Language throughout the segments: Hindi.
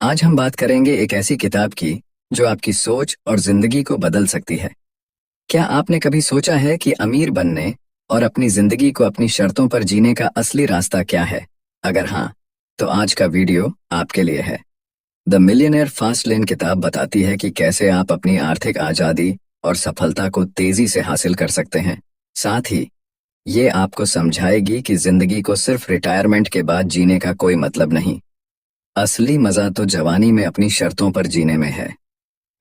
आज हम बात करेंगे एक ऐसी किताब की जो आपकी सोच और जिंदगी को बदल सकती है। क्या आपने कभी सोचा है कि अमीर बनने और अपनी जिंदगी को अपनी शर्तों पर जीने का असली रास्ता क्या है? अगर हाँ, तो आज का वीडियो आपके लिए है। द मिलियनेयर फास्ट लेन किताब बताती है कि कैसे आप अपनी आर्थिक आजादी और सफलता को तेजी से हासिल कर सकते हैं। साथ ही ये आपको समझाएगी कि जिंदगी को सिर्फ रिटायरमेंट के बाद जीने का कोई मतलब नहीं। असली मजा तो जवानी में अपनी शर्तों पर जीने में है।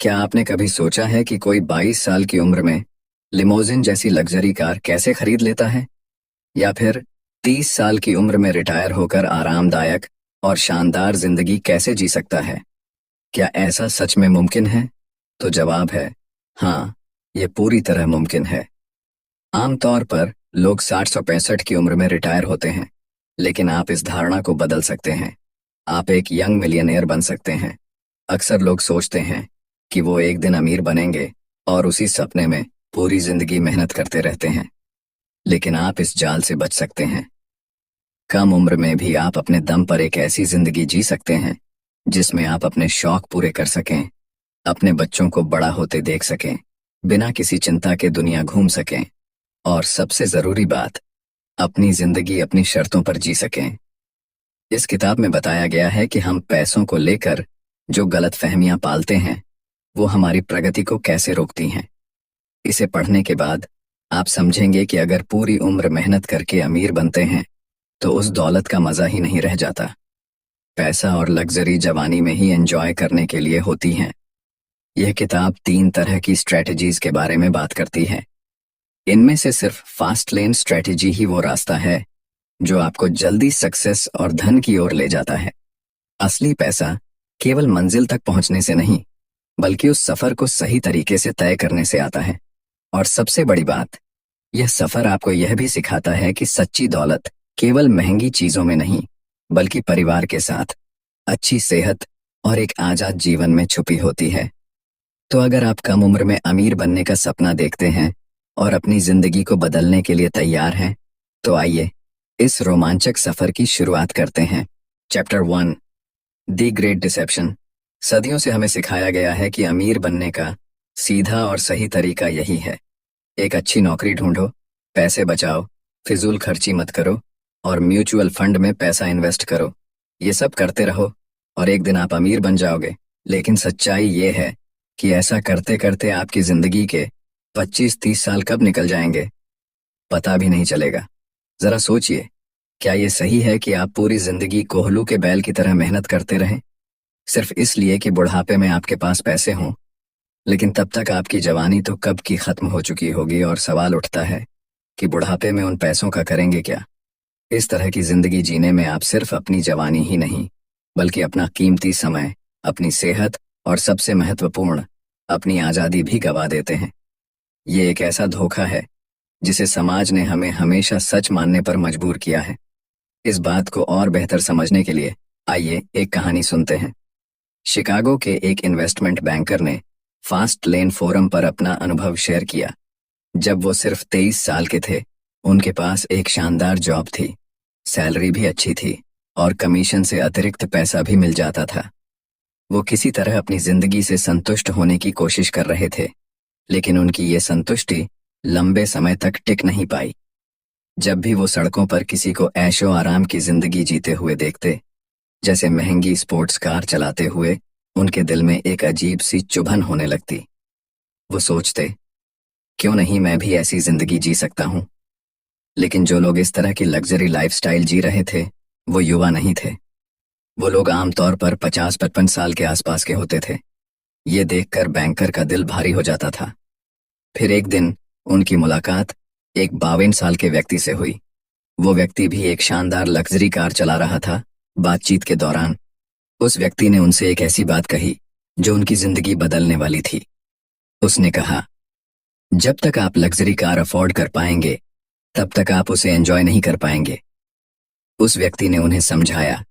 क्या आपने कभी सोचा है कि कोई 22 साल की उम्र में लिमोजिन जैसी लग्जरी कार कैसे खरीद लेता है? या फिर 30 साल की उम्र में रिटायर होकर आरामदायक और शानदार जिंदगी कैसे जी सकता है? क्या ऐसा सच में मुमकिन है? तो जवाब है हाँ, ये पूरी तरह मुमकिन है। आमतौर पर लोग 60 से 65 की उम्र में रिटायर होते हैं, लेकिन आप इस धारणा को बदल सकते हैं। आप एक यंग मिलियनेयर बन सकते हैं। अक्सर लोग सोचते हैं कि वो एक दिन अमीर बनेंगे और उसी सपने में पूरी जिंदगी मेहनत करते रहते हैं, लेकिन आप इस जाल से बच सकते हैं। कम उम्र में भी आप अपने दम पर एक ऐसी जिंदगी जी सकते हैं जिसमें आप अपने शौक पूरे कर सकें, अपने बच्चों को बड़ा होते देख सकें, बिना किसी चिंता के दुनिया घूम सकें और सबसे जरूरी बात, अपनी जिंदगी अपनी शर्तों पर जी सकें। इस किताब में बताया गया है कि हम पैसों को लेकर जो गलत फहमियां पालते हैं वो हमारी प्रगति को कैसे रोकती हैं। इसे पढ़ने के बाद आप समझेंगे कि अगर पूरी उम्र मेहनत करके अमीर बनते हैं तो उस दौलत का मजा ही नहीं रह जाता। पैसा और लग्जरी जवानी में ही एंजॉय करने के लिए होती हैं। यह किताब 3 तरह की स्ट्रेटजीज के बारे में बात करती है। इनमें से सिर्फ फास्ट लेन स्ट्रेटजी ही वो रास्ता है जो आपको जल्दी सक्सेस और धन की ओर ले जाता है। असली पैसा केवल मंजिल तक पहुंचने से नहीं, बल्कि उस सफर को सही तरीके से तय करने से आता है। और सबसे बड़ी बात, यह सफर आपको यह भी सिखाता है कि सच्ची दौलत केवल महंगी चीजों में नहीं, बल्कि परिवार के साथ, अच्छी सेहत और एक आजाद जीवन में छुपी होती है। तो अगर आप कम उम्र में अमीर बनने का सपना देखते हैं और अपनी जिंदगी को बदलने के लिए तैयार हैं, तो आइए इस रोमांचक सफर की शुरुआत करते हैं। Chapter 1, the great deception. सदियों से हमें सिखाया गया है कि अमीर बनने का सीधा और सही तरीका यही है। एक अच्छी नौकरी ढूंढो, पैसे बचाओ, फिजूल खर्ची मत करो और म्यूचुअल फंड में पैसा इन्वेस्ट करो। ये सब करते रहो और एक दिन आप अमीर बन जाओगे। लेकिन सच्चाई ये है कि ऐसा करते करते आपकी जिंदगी के 25-30 साल कब निकल जाएंगे, पता भी नहीं चलेगा। जरा सोचिए, क्या ये सही है कि आप पूरी जिंदगी कोहलू के बैल की तरह मेहनत करते रहें, सिर्फ इसलिए कि बुढ़ापे में आपके पास पैसे हों? लेकिन तब तक आपकी जवानी तो कब की खत्म हो चुकी होगी और सवाल उठता है कि बुढ़ापे में उन पैसों का करेंगे क्या? इस तरह की जिंदगी जीने में आप सिर्फ अपनी जवानी ही नहीं, बल्कि अपना कीमती समय, अपनी सेहत और सबसे महत्वपूर्ण, अपनी आजादी भी गवा देते हैं। ये एक ऐसा धोखा है जिसे समाज ने हमें हमेशा सच मानने पर मजबूर किया है। इस बात को और बेहतर समझने के लिए आइए एक कहानी सुनते हैं। शिकागो के एक इन्वेस्टमेंट बैंकर ने फास्ट लेन फोरम पर अपना अनुभव शेयर किया। जब वो सिर्फ 23 साल के थे, उनके पास एक शानदार जॉब थी, सैलरी भी अच्छी थी और कमीशन से अतिरिक्त पैसा भी मिल जाता था। वो किसी तरह अपनी जिंदगी से संतुष्ट होने की कोशिश कर रहे थे, लेकिन उनकी ये संतुष्टि लंबे समय तक टिक नहीं पाई। जब भी वो सड़कों पर किसी को ऐशो आराम की जिंदगी जीते हुए देखते, जैसे महंगी स्पोर्ट्स कार चलाते हुए, उनके दिल में एक अजीब सी चुभन होने लगती। वो सोचते, क्यों नहीं मैं भी ऐसी जिंदगी जी सकता हूं? लेकिन जो लोग इस तरह की लग्जरी लाइफस्टाइल जी रहे थे, वो युवा नहीं थे। वो लोग आमतौर पर 50-55 साल के आसपास के होते थे। ये देखकर बैंकर का दिल भारी हो जाता था। फिर एक दिन उनकी मुलाकात एक 52 साल के व्यक्ति से हुई। वो व्यक्ति भी एक शानदार लग्जरी कार चला रहा था। बातचीत के दौरान उस व्यक्ति ने उनसे एक ऐसी बात कही जो उनकी जिंदगी बदलने वाली थी। उसने कहा, जब तक आप लग्जरी कार अफोर्ड कर पाएंगे, तब तक आप उसे एंजॉय नहीं कर पाएंगे। उस व्यक्ति ने उन्हें समझाया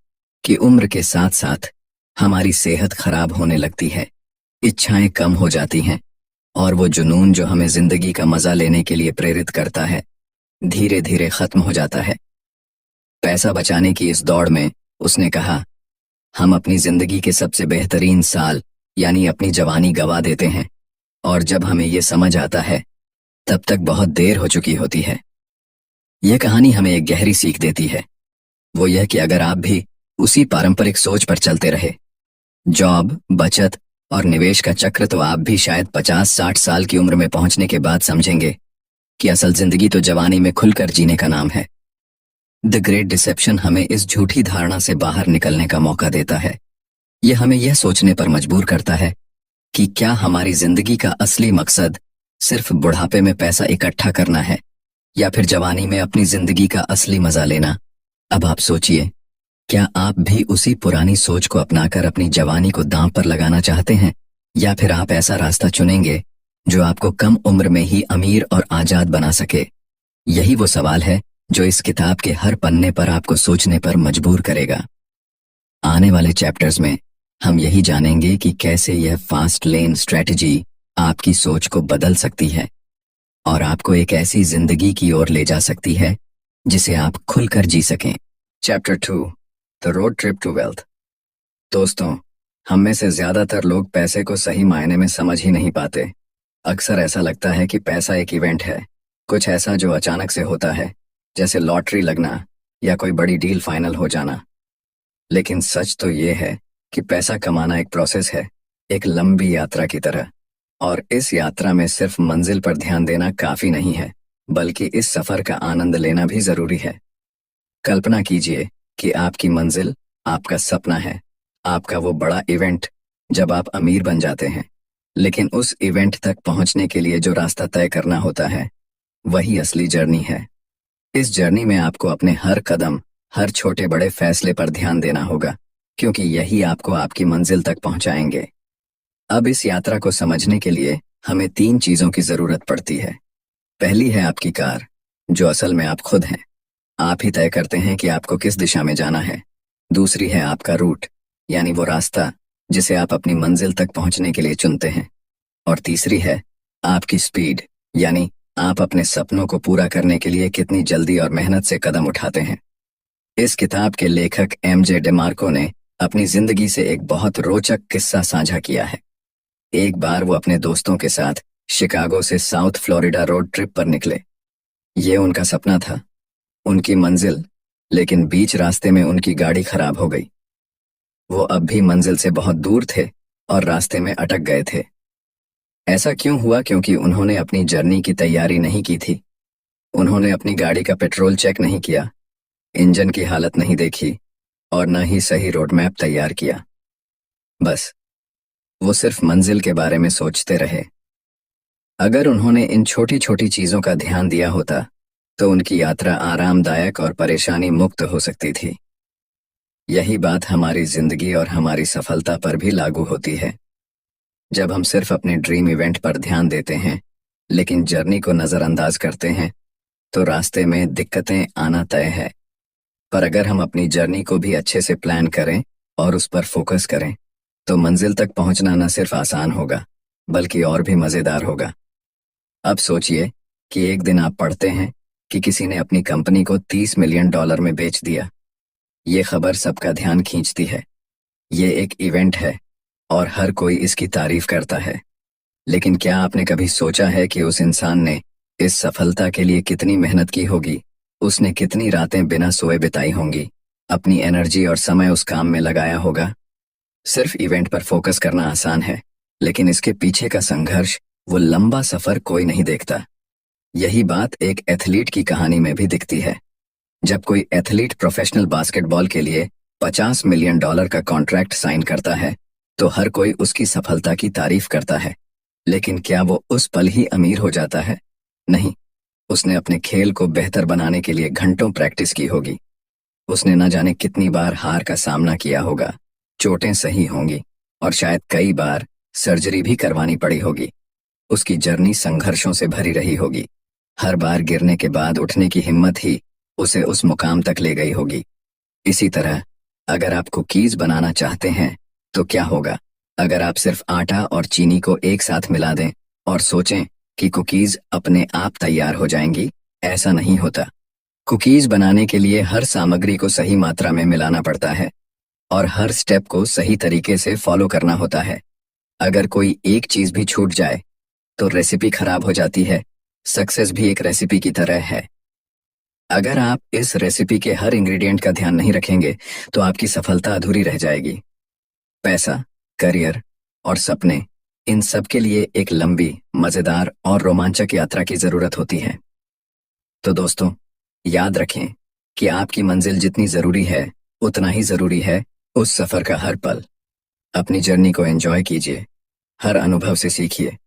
कि उम्र के साथ साथ हमारी सेहत खराब होने लगती है, इच्छाएं कम हो जाती हैं और वो जुनून जो हमें जिंदगी का मजा लेने के लिए प्रेरित करता है, धीरे धीरे खत्म हो जाता है। पैसा बचाने की इस दौड़ में उसने कहा, हम अपनी जिंदगी के सबसे बेहतरीन साल यानी अपनी जवानी गवा देते हैं, और जब हमें ये समझ आता है तब तक बहुत देर हो चुकी होती है। यह कहानी हमें एक गहरी सीख देती है, वो यह कि अगर आप भी उसी पारंपरिक सोच पर चलते रहे, जॉब, बचत और निवेश का चक्र, तो आप भी शायद 50-60 साल की उम्र में पहुंचने के बाद समझेंगे कि असल जिंदगी तो जवानी में खुलकर जीने का नाम है। द ग्रेट डिसेप्शन हमें इस झूठी धारणा से बाहर निकलने का मौका देता है। यह हमें यह सोचने पर मजबूर करता है कि क्या हमारी जिंदगी का असली मकसद सिर्फ बुढ़ापे में पैसा इकट्ठा करना है, या फिर जवानी में अपनी जिंदगी का असली मजा लेना। अब आप सोचिए, क्या आप भी उसी पुरानी सोच को अपनाकर अपनी जवानी को दांव पर लगाना चाहते हैं, या फिर आप ऐसा रास्ता चुनेंगे जो आपको कम उम्र में ही अमीर और आजाद बना सके? यही वो सवाल है जो इस किताब के हर पन्ने पर आपको सोचने पर मजबूर करेगा। आने वाले चैप्टर्स में हम यही जानेंगे कि कैसे यह फास्ट लेन स्ट्रेटजी आपकी सोच को बदल सकती है और आपको एक ऐसी जिंदगी की ओर ले जा सकती है जिसे आप खुलकर जी सकें। Chapter 2, the road trip to wealth. दोस्तों, हम में से ज्यादातर लोग पैसे को सही मायने में समझ ही नहीं पाते। अक्सर ऐसा लगता है कि पैसा एक इवेंट है, कुछ ऐसा जो अचानक से होता है, जैसे लॉटरी लगना या कोई बड़ी डील फाइनल हो जाना। लेकिन सच तो ये है कि पैसा कमाना एक प्रोसेस है, एक लंबी यात्रा की तरह। और इस यात्रा में सिर्फ मंजिल पर ध्यान देना काफी नहीं है, बल्कि इस सफर का आनंद लेना भी जरूरी है। कल्पना कीजिए कि आपकी मंजिल आपका सपना है, आपका वो बड़ा इवेंट जब आप अमीर बन जाते हैं। लेकिन उस इवेंट तक पहुंचने के लिए जो रास्ता तय करना होता है, वही असली जर्नी है। इस जर्नी में आपको अपने हर कदम, हर छोटे बड़े फैसले पर ध्यान देना होगा, क्योंकि यही आपको आपकी मंजिल तक पहुंचाएंगे। अब इस यात्रा को समझने के लिए हमें 3 चीजों की जरूरत पड़ती है। पहली है आपकी कार, जो असल में आप खुद हैं। आप ही तय करते हैं कि आपको किस दिशा में जाना है। दूसरी है आपका रूट, यानी वो रास्ता जिसे आप अपनी मंजिल तक पहुंचने के लिए चुनते हैं। और तीसरी है आपकी स्पीड, यानी आप अपने सपनों को पूरा करने के लिए कितनी जल्दी और मेहनत से कदम उठाते हैं। इस किताब के लेखक एमजे डेमार्को ने अपनी जिंदगी से एक बहुत रोचक किस्सा साझा किया है। एक बार वो अपने दोस्तों के साथ शिकागो से साउथ फ्लोरिडा रोड ट्रिप पर निकले। ये उनका सपना था, उनकी मंजिल, लेकिन बीच रास्ते में उनकी गाड़ी खराब हो गई। वो अब भी मंजिल से बहुत दूर थे और रास्ते में अटक गए थे। ऐसा क्यों हुआ? क्योंकि उन्होंने अपनी जर्नी की तैयारी नहीं की थी। उन्होंने अपनी गाड़ी का पेट्रोल चेक नहीं किया, इंजन की हालत नहीं देखी और न ही सही रोड मैप तैयार किया। बस वो सिर्फ मंजिल के बारे में सोचते रहे। अगर उन्होंने इन छोटी छोटी चीजों का ध्यान दिया होता तो उनकी यात्रा आरामदायक और परेशानी मुक्त हो सकती थी। यही बात हमारी जिंदगी और हमारी सफलता पर भी लागू होती है। जब हम सिर्फ अपने ड्रीम इवेंट पर ध्यान देते हैं लेकिन जर्नी को नजरअंदाज करते हैं, तो रास्ते में दिक्कतें आना तय है। पर अगर हम अपनी जर्नी को भी अच्छे से प्लान करें और उस पर फोकस करें, तो मंजिल तक पहुंचना न सिर्फ आसान होगा, बल्कि और भी मजेदार होगा। अब सोचिए कि एक दिन आप पढ़ते हैं कि किसी ने अपनी कंपनी को $30 मिलियन में बेच दिया। ये खबर सबका ध्यान खींचती है। ये एक इवेंट है और हर कोई इसकी तारीफ करता है। लेकिन क्या आपने कभी सोचा है कि उस इंसान ने इस सफलता के लिए कितनी मेहनत की होगी? उसने कितनी रातें बिना सोए बिताई होंगी, अपनी एनर्जी और समय उस काम में लगाया होगा। सिर्फ इवेंट पर फोकस करना आसान है, लेकिन इसके पीछे का संघर्ष, वो लंबा सफर कोई नहीं देखता। यही बात एक एथलीट की कहानी में भी दिखती है। जब कोई एथलीट प्रोफेशनल बास्केटबॉल के लिए $50 मिलियन का कॉन्ट्रैक्ट साइन करता है, तो हर कोई उसकी सफलता की तारीफ करता है। लेकिन क्या वो उस पल ही अमीर हो जाता है? नहीं। उसने अपने खेल को बेहतर बनाने के लिए घंटों प्रैक्टिस की होगी। उसने न जाने कितनी बार हार का सामना किया होगा, चोटें सही होंगी और शायद कई बार सर्जरी भी करवानी पड़ी होगी। उसकी जर्नी संघर्षों से भरी रही होगी। हर बार गिरने के बाद उठने की हिम्मत ही उसे उस मुकाम तक ले गई होगी। इसी तरह अगर आप कुकीज बनाना चाहते हैं तो क्या होगा अगर आप सिर्फ आटा और चीनी को एक साथ मिला दें और सोचें कि कुकीज अपने आप तैयार हो जाएंगी? ऐसा नहीं होता। कुकीज बनाने के लिए हर सामग्री को सही मात्रा में मिलाना पड़ता है। और हर स्टेप को सही तरीके से फॉलो करना होता है। अगर कोई एक चीज भी छूट जाए तो रेसिपी खराब हो जाती है। सक्सेस भी एक रेसिपी की तरह है। अगर आप इस रेसिपी के हर इंग्रेडिएंट का ध्यान नहीं रखेंगे तो आपकी सफलता अधूरी रह जाएगी। पैसा, करियर और सपने, इन सब के लिए एक लंबी, मजेदार और रोमांचक यात्रा की जरूरत होती है। तो दोस्तों, याद रखें कि आपकी मंजिल जितनी जरूरी है उतना ही जरूरी है उस सफर का हर पल। अपनी जर्नी को एंजॉय कीजिए, हर अनुभव से सीखिए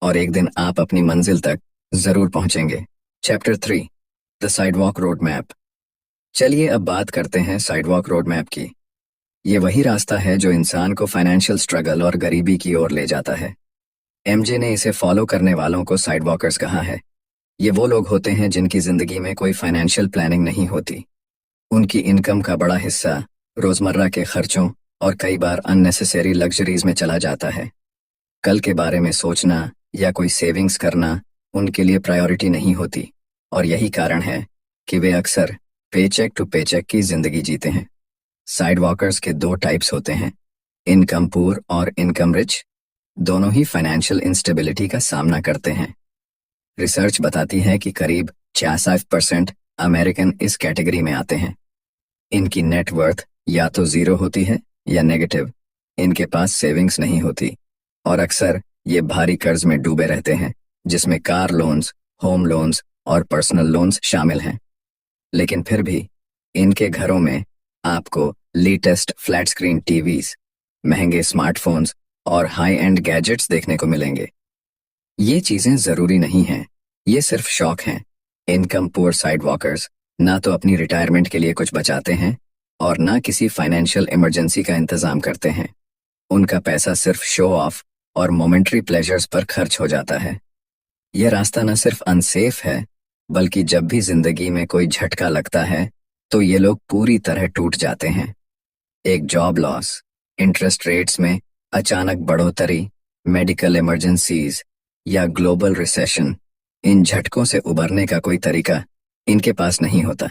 और एक दिन आप अपनी मंजिल तक जरूर पहुंचेंगे। Chapter 3, the sidewalk road map. चलिए अब बात करते हैं साइडवॉक रोड मैप की। ये वही रास्ता है जो इंसान को फाइनेंशियल स्ट्रगल और गरीबी की ओर ले जाता है। एमजे ने इसे फॉलो करने वालों को साइडवॉकर्स कहा है। ये वो लोग होते हैं जिनकी जिंदगी में कोई फाइनेंशियल प्लानिंग नहीं होती। उनकी इनकम का बड़ा हिस्सा रोजमर्रा के खर्चों और कई बार अननेसेसरी लग्जरीज में चला जाता है। कल के बारे में सोचना या कोई सेविंग्स करना उनके लिए प्रायोरिटी नहीं होती और यही कारण है कि वे अक्सर पेचेक टू पेचेक की जिंदगी जीते हैं। साइड वॉकर्स के दो टाइप्स होते हैं, इनकम पुअर और इनकम रिच। दोनों ही फाइनेंशियल इंस्टेबिलिटी का सामना करते हैं। रिसर्च बताती है कि करीब 66% अमेरिकन इस कैटेगरी में आते हैं। इनकी नेट वर्थ या तो जीरो होती है या नेगेटिव। इनके पास सेविंग्स नहीं होती और अक्सर ये भारी कर्ज में डूबे रहते हैं, जिसमें कार लोन्स, होम लोन्स और पर्सनल लोन्स शामिल हैं। लेकिन फिर भी इनके घरों में आपको लेटेस्ट फ्लैट स्क्रीन टीवीज, महंगे स्मार्टफोन्स और हाई एंड गैजेट्स देखने को मिलेंगे। ये चीजें जरूरी नहीं हैं, ये सिर्फ शौक हैं। इनकम पुअर साइड वॉकर्स ना तो अपनी रिटायरमेंट के लिए कुछ बचाते हैं और ना किसी फाइनेंशियल इमरजेंसी का इंतजाम करते हैं। उनका पैसा सिर्फ शो ऑफ और मोमेंट्री प्लेजर्स पर खर्च हो जाता है। यह रास्ता न सिर्फ अनसेफ है, बल्कि जब भी जिंदगी में कोई झटका लगता है तो ये लोग पूरी तरह टूट जाते हैं। एक जॉब लॉस, इंटरेस्ट रेट्स में अचानक बढ़ोतरी, मेडिकल इमरजेंसीज या ग्लोबल रिसेशन, इन झटकों से उबरने का कोई तरीका इनके पास नहीं होता।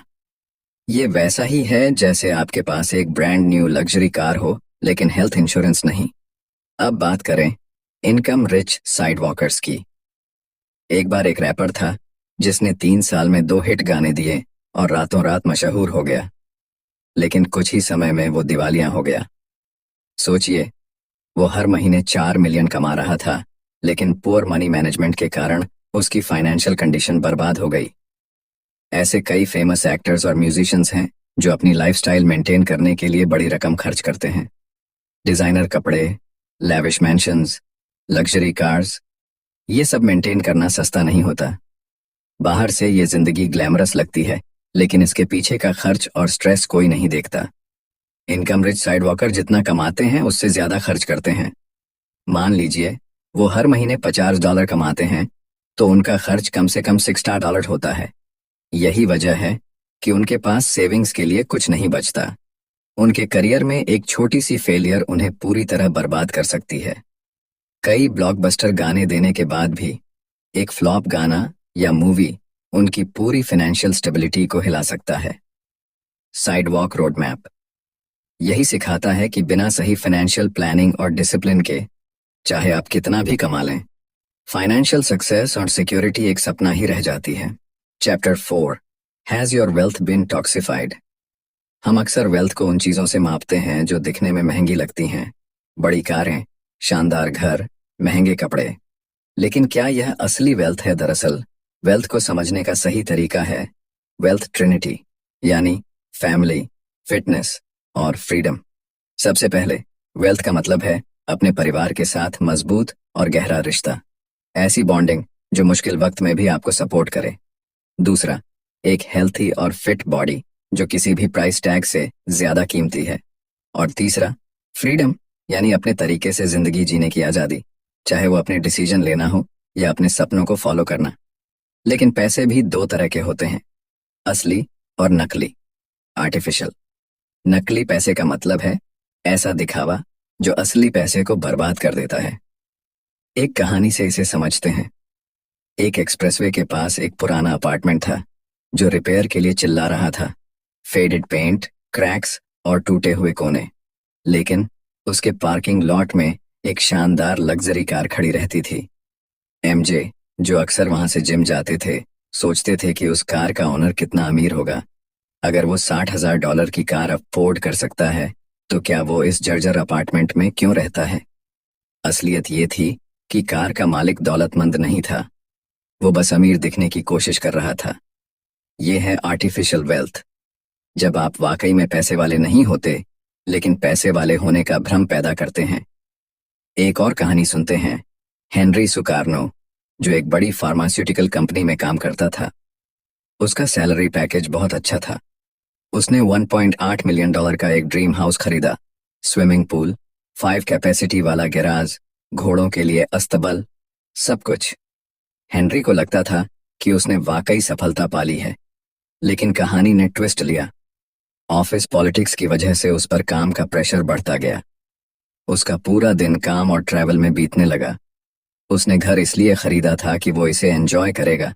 ये वैसा ही है जैसे आपके पास एक ब्रांड न्यू लग्जरी कार हो लेकिन हेल्थ इंश्योरेंस नहीं। अब बात करें इनकम रिच साइड वॉकर्स की। एक बार एक रैपर था जिसने 3 साल में 2 हिट गाने दिए और रातों रात मशहूर हो गया, लेकिन कुछ ही समय में वो दिवालिया हो गया। सोचिए, वो हर महीने 4 मिलियन कमा रहा था, लेकिन पुअर मनी मैनेजमेंट के कारण उसकी फाइनेंशियल कंडीशन बर्बाद हो गई। ऐसे कई फेमस एक्टर्स और म्यूजिशियंस हैं जो अपनी लाइफस्टाइल मेंटेन करने के लिए बड़ी रकम खर्च करते हैं। डिजाइनर कपड़े, लैविश मैंशंस, लग्जरी कार्स, ये सब मेंटेन करना सस्ता नहीं होता। बाहर से ये जिंदगी ग्लैमरस लगती है, लेकिन इसके पीछे का खर्च और स्ट्रेस कोई नहीं देखता। इनकम रिच साइड वॉकर जितना कमाते हैं उससे ज्यादा खर्च करते हैं। मान लीजिए वो हर महीने $50 कमाते हैं तो उनका खर्च कम से कम $60 होता है। यही वजह है कि उनके पास सेविंग्स के लिए कुछ नहीं बचता। उनके करियर में एक छोटी सी फेलियर उन्हें पूरी तरह बर्बाद कर सकती है। कई ब्लॉकबस्टर गाने देने के बाद भी एक फ्लॉप गाना या मूवी उनकी पूरी फाइनेंशियल स्टेबिलिटी को हिला सकता है। साइडवॉक रोड मैप यही सिखाता है कि बिना सही फाइनेंशियल प्लानिंग और डिसिप्लिन के, चाहे आप कितना भी कमा लें, फाइनेंशियल सक्सेस और सिक्योरिटी एक सपना ही रह जाती है। Chapter 4, has your wealth been toxified. हम अक्सर वेल्थ को उन चीजों से मापते हैं जो दिखने में महंगी लगती हैं, बड़ी कारें, शानदार घर, महंगे कपड़े। लेकिन क्या यह असली वेल्थ है? दरअसल वेल्थ को समझने का सही तरीका है वेल्थ ट्रिनिटी, यानी फैमिली, फिटनेस और फ्रीडम। सबसे पहले, वेल्थ का मतलब है अपने परिवार के साथ मजबूत और गहरा रिश्ता, ऐसी बॉन्डिंग जो मुश्किल वक्त में भी आपको सपोर्ट करे। दूसरा, एक हेल्थी और फिट बॉडी जो किसी भी प्राइस टैग से ज्यादा कीमती है। और तीसरा, फ्रीडम, यानी अपने तरीके से जिंदगी जीने की आजादी, चाहे वो अपने डिसीजन लेना हो या अपने सपनों को फॉलो करना। लेकिन पैसे भी 2 तरह के होते हैं, असली और नकली, आर्टिफिशियल। नकली पैसे का मतलब है ऐसा दिखावा जो असली पैसे को बर्बाद कर देता है। एक कहानी से इसे समझते हैं। एक एक्सप्रेसवे के पास एक पुराना अपार्टमेंट था जो रिपेयर के लिए चिल्ला रहा था। फेडेड पेंट, क्रैक्स और टूटे हुए कोने, लेकिन उसके पार्किंग लॉट में एक शानदार लग्जरी कार खड़ी रहती थी। एमजे, जो अक्सर वहां से जिम जाते थे, सोचते थे कि उस कार का ओनर कितना अमीर होगा। अगर वो $60,000 की कार अफोर्ड कर सकता है, तो क्या वो इस जर्जर अपार्टमेंट में क्यों रहता है? असलियत ये थी कि कार का मालिक दौलतमंद नहीं था, वो बस अमीर दिखने की कोशिश कर रहा था। ये है आर्टिफिशियल वेल्थ। जब आप वाकई में पैसे वाले नहीं होते, लेकिन पैसे वाले होने का भ्रम पैदा करते हैं। एक और कहानी सुनते हैं, हेनरी सुकार्नो, जो एक बड़ी फार्मास्यूटिकल कंपनी में काम करता था। उसका सैलरी पैकेज बहुत अच्छा था। उसने $1.8 मिलियन का एक ड्रीम हाउस खरीदा, स्विमिंग पूल, 5 कैपेसिटी वाला गैराज, घोड़ों के लिए अस्तबल, सब कुछ। हेनरी को लगता था कि उसने वाकई सफलता पाली है, लेकिन कहानी ने ट्विस्ट लिया। ऑफिस पॉलिटिक्स की वजह से उस पर काम का प्रेशर बढ़ता गया। उसका पूरा दिन काम और ट्रैवल में बीतने लगा। उसने घर इसलिए खरीदा था कि वो इसे एंजॉय करेगा,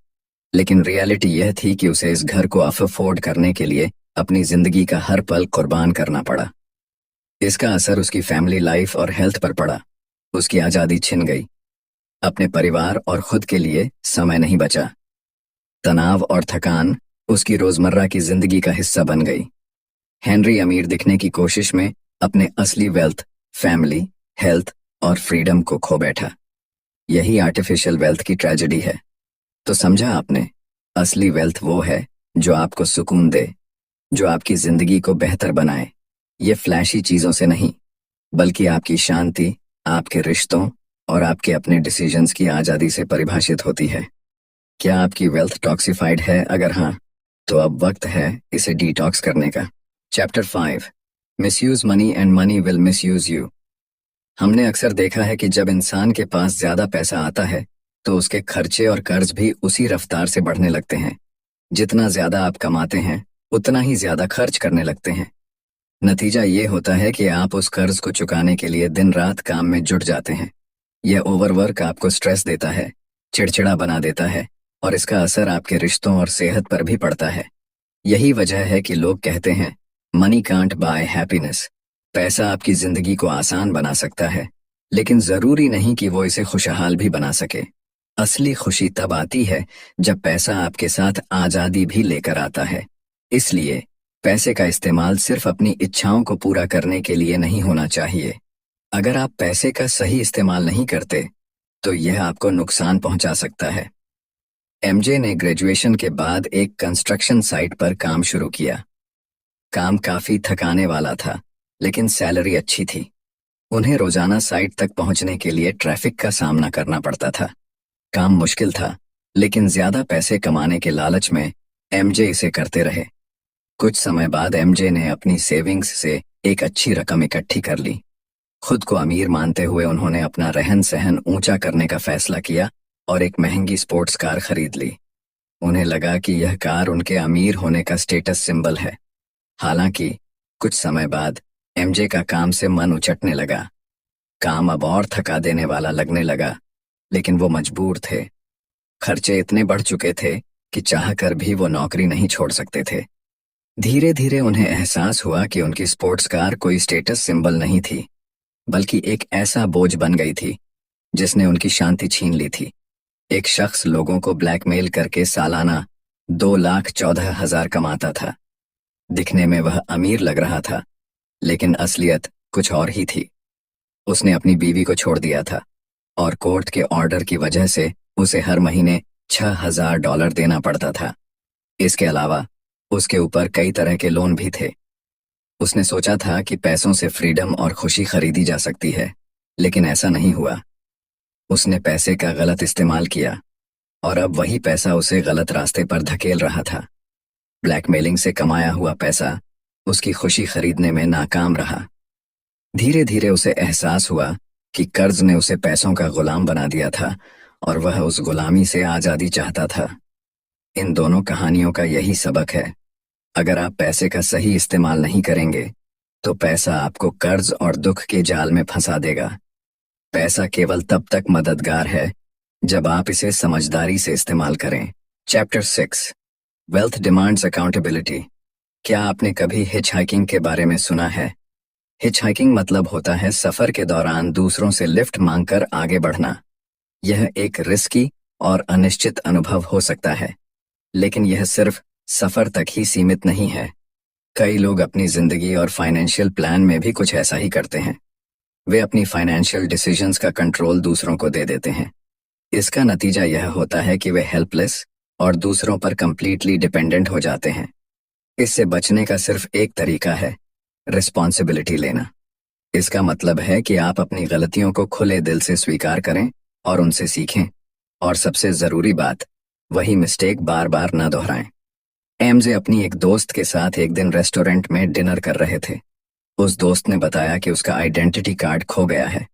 लेकिन रियलिटी यह थी कि उसे इस घर को अफोर्ड करने के लिए अपनी जिंदगी का हर पल कुर्बान करना पड़ा। इसका असर उसकी फैमिली लाइफ और हेल्थ पर पड़ा। उसकी आज़ादी छिन गई। अपने परिवार और खुद के लिए समय नहीं बचा। तनाव और थकान उसकी रोजमर्रा की जिंदगी का हिस्सा बन गई। हेनरी अमीर दिखने की कोशिश में अपने असली वेल्थ, फैमिली, हेल्थ और फ्रीडम को खो बैठा। यही आर्टिफिशियल वेल्थ की ट्रेजेडी है। तो समझा आपने, असली वेल्थ वो है जो आपको सुकून दे, जो आपकी जिंदगी को बेहतर बनाए। ये फ्लैशी चीजों से नहीं, बल्कि आपकी शांति, आपके रिश्तों और आपके अपने डिसीजंस की आजादी से परिभाषित होती है। क्या आपकी वेल्थ टॉक्सिफाइड है? अगर हाँ, तो अब वक्त है इसे डिटॉक्स करने का। Chapter 5, misuse money and money will misuse you. हमने अक्सर देखा है कि जब इंसान के पास ज्यादा पैसा आता है, तो उसके खर्चे और कर्ज भी उसी रफ्तार से बढ़ने लगते हैं। जितना ज्यादा आप कमाते हैं, उतना ही ज्यादा खर्च करने लगते हैं। नतीजा ये होता है कि आप उस कर्ज को चुकाने के लिए दिन रात काम में जुट जाते हैं। यह ओवरवर्क आपको स्ट्रेस देता है, चिड़चिड़ा बना देता है, और इसका असर आपके रिश्तों और सेहत पर भी पड़ता है। यही वजह है कि लोग कहते हैं, मनी कांट बाय हैप्पीनेस। पैसा आपकी जिंदगी को आसान बना सकता है, लेकिन जरूरी नहीं कि वो इसे खुशहाल भी बना सके। असली खुशी तब आती है जब पैसा आपके साथ आजादी भी लेकर आता है। इसलिए पैसे का इस्तेमाल सिर्फ अपनी इच्छाओं को पूरा करने के लिए नहीं होना चाहिए। अगर आप पैसे का सही इस्तेमाल नहीं करते, तो यह आपको नुकसान पहुंचा सकता है। एमजे ने ग्रेजुएशन के बाद एक कंस्ट्रक्शन साइट पर काम शुरू किया। काम काफी थकाने वाला था, लेकिन सैलरी अच्छी थी। उन्हें रोजाना साइट तक पहुंचने के लिए ट्रैफिक का सामना करना पड़ता था। काम मुश्किल था, लेकिन ज्यादा पैसे कमाने के लालच में एमजे इसे करते रहे। कुछ समय बाद एमजे ने अपनी सेविंग्स से एक अच्छी रकम इकट्ठी कर ली। खुद को अमीर मानते हुए उन्होंने अपना रहन सहन ऊंचा करने का फैसला किया और एक महंगी स्पोर्ट्स कार खरीद ली। उन्हें लगा कि यह कार उनके अमीर होने का स्टेटस सिंबल है। हालांकि कुछ समय बाद एमजे का काम से मन उचटने लगा। काम अब और थका देने वाला लगने लगा, लेकिन वो मजबूर थे। खर्चे इतने बढ़ चुके थे कि चाहकर भी वो नौकरी नहीं छोड़ सकते थे। धीरे धीरे उन्हें एहसास हुआ कि उनकी स्पोर्ट्स कार कोई स्टेटस सिंबल नहीं थी, बल्कि एक ऐसा बोझ बन गई थी जिसने उनकी शांति छीन ली थी। एक शख्स लोगों को ब्लैकमेल करके सालाना 2,14,000 कमाता था। दिखने में वह अमीर लग रहा था, लेकिन असलियत कुछ और ही थी। उसने अपनी बीवी को छोड़ दिया था, और कोर्ट के ऑर्डर की वजह से उसे हर महीने $6,000 देना पड़ता था। इसके अलावा उसके ऊपर कई तरह के लोन भी थे। उसने सोचा था कि पैसों से फ्रीडम और खुशी खरीदी जा सकती है, लेकिन ऐसा नहीं हुआ। उसने पैसे का गलत इस्तेमाल किया, और अब वही पैसा उसे गलत रास्ते पर धकेल रहा था। ब्लैकमेलिंग से कमाया हुआ पैसा उसकी खुशी खरीदने में नाकाम रहा। धीरे धीरे उसे एहसास हुआ कि कर्ज ने उसे पैसों का गुलाम बना दिया था, और वह उस गुलामी से आजादी चाहता था। इन दोनों कहानियों का यही सबक है। अगर आप पैसे का सही इस्तेमाल नहीं करेंगे, तो पैसा आपको कर्ज और दुख के जाल में फंसा देगा। पैसा केवल तब तक मददगार है जब आप इसे समझदारी से इस्तेमाल करें। Chapter 6, wealth demands accountability. क्या आपने कभी हिच हाइकिंग के बारे में सुना है? हिचहाइकिंग मतलब होता है सफर के दौरान दूसरों से लिफ्ट मांगकर आगे बढ़ना। यह एक रिस्की और अनिश्चित अनुभव हो सकता है, लेकिन यह सिर्फ सफर तक ही सीमित नहीं है। कई लोग अपनी जिंदगी और फाइनेंशियल प्लान में भी कुछ ऐसा ही करते हैं। वे अपनी फाइनेंशियल डिसीजंस का कंट्रोल दूसरों को दे देते हैं। इसका नतीजा यह होता है कि वे हेल्पलेस और दूसरों पर कंप्लीटली डिपेंडेंट हो जाते हैं। इससे बचने का सिर्फ एक तरीका है, रिस्पॉन्सिबिलिटी लेना। इसका मतलब है कि आप अपनी गलतियों को खुले दिल से स्वीकार करें और उनसे सीखें, और सबसे जरूरी बात, वही मिस्टेक बार बार न दोहराएं। एमजे अपनी एक दोस्त के साथ एक दिन रेस्टोरेंट में डिनर कर रहे थे। उस दोस्त ने बताया कि उसका आइडेंटिटी कार्ड खो गया है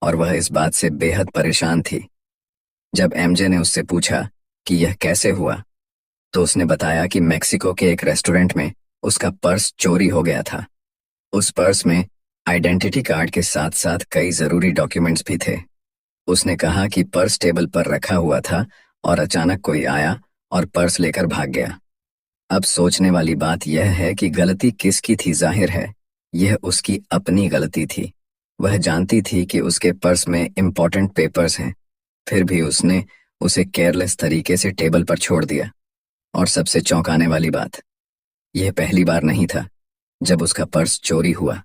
और वह इस बात से बेहद परेशान थी। जब एमजे ने उससे पूछा कि यह कैसे हुआ, तो उसने बताया कि मेक्सिको के एक रेस्टोरेंट में उसका पर्स चोरी हो गया था। उस पर्स में आइडेंटिटी कार्ड के साथ साथ कई जरूरी डॉक्यूमेंट्स भी थे। उसने कहा कि पर्स टेबल पर रखा हुआ था और अचानक कोई आया और पर्स लेकर भाग गया। अब सोचने वाली बात यह है कि गलती किसकी थी। जाहिर है यह उसकी अपनी गलती थी। वह जानती थी कि उसके पर्स में इम्पोर्टेंट पेपर्स हैं, फिर भी उसने उसे केयरलेस तरीके से टेबल पर छोड़ दिया। और सबसे चौंकाने वाली बात, यह पहली बार नहीं था जब उसका पर्स चोरी हुआ।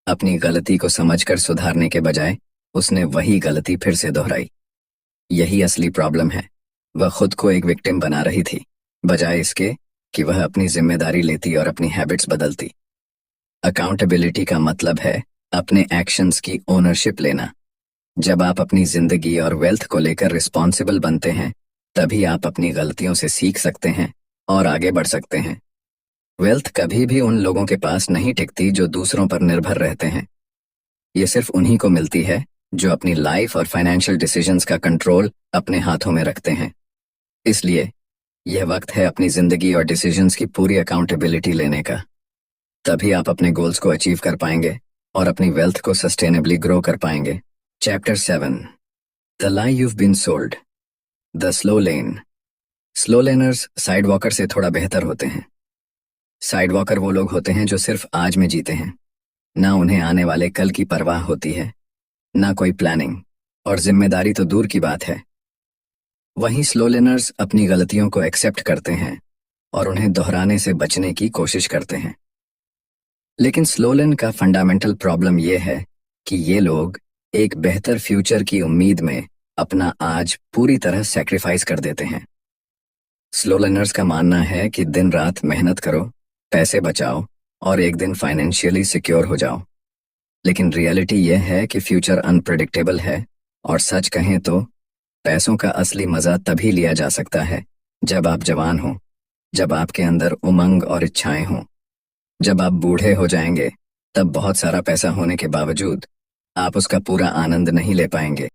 अपनी गलती को समझकर सुधारने के बजाय उसने वही गलती फिर से दोहराई। यही असली प्रॉब्लम है। वह खुद को एक विक्टिम बना रही थी, बजाय इसके कि वह अपनी जिम्मेदारी लेती और अपनी हैबिट्स बदलती। अकाउंटेबिलिटी का मतलब है अपने एक्शंस की ओनरशिप लेना। जब आप अपनी जिंदगी और वेल्थ को लेकर रिस्पॉन्सिबल बनते हैं, तभी आप अपनी गलतियों से सीख सकते हैं और आगे बढ़ सकते हैं। वेल्थ कभी भी उन लोगों के पास नहीं टिकती जो दूसरों पर निर्भर रहते हैं। ये सिर्फ उन्हीं को मिलती है जो अपनी लाइफ और फाइनेंशियल डिसीजंस का कंट्रोल अपने हाथों में रखते हैं। इसलिए यह वक्त है अपनी जिंदगी और डिसीजंस की पूरी अकाउंटेबिलिटी लेने का। तभी आप अपने गोल्स को अचीव कर पाएंगे और अपनी वेल्थ को सस्टेनेबली ग्रो कर पाएंगे। Chapter 7, the lie you've been sold, the slow lane. Slow learners side walker से थोड़ा बेहतर होते हैं। साइड वॉकर वो लोग होते हैं जो सिर्फ आज में जीते हैं। ना उन्हें आने वाले कल की परवाह होती है, ना कोई प्लानिंग, और जिम्मेदारी तो दूर की बात है। वहीं स्लो लेनर्स अपनी गलतियों को एक्सेप्ट करते हैं और उन्हें दोहराने से बचने की कोशिश करते हैं। लेकिन स्लो लेन का फंडामेंटल प्रॉब्लम यह है कि ये लोग एक बेहतर फ्यूचर की उम्मीद में अपना आज पूरी तरह सैक्रिफाइस कर देते हैं। स्लो लर्नर्स का मानना है कि दिन रात मेहनत करो, पैसे बचाओ और एक दिन फाइनेंशियली सिक्योर हो जाओ। लेकिन रियलिटी यह है कि फ्यूचर अनप्रेडिक्टेबल है, और सच कहें तो पैसों का असली मजा तभी लिया जा सकता है जब आप जवान हो, जब आपके अंदर उमंग और इच्छाएं हों। जब आप बूढ़े हो जाएंगे, तब बहुत सारा पैसा होने के बावजूद आप उसका पूरा आनंद नहीं ले पाएंगे।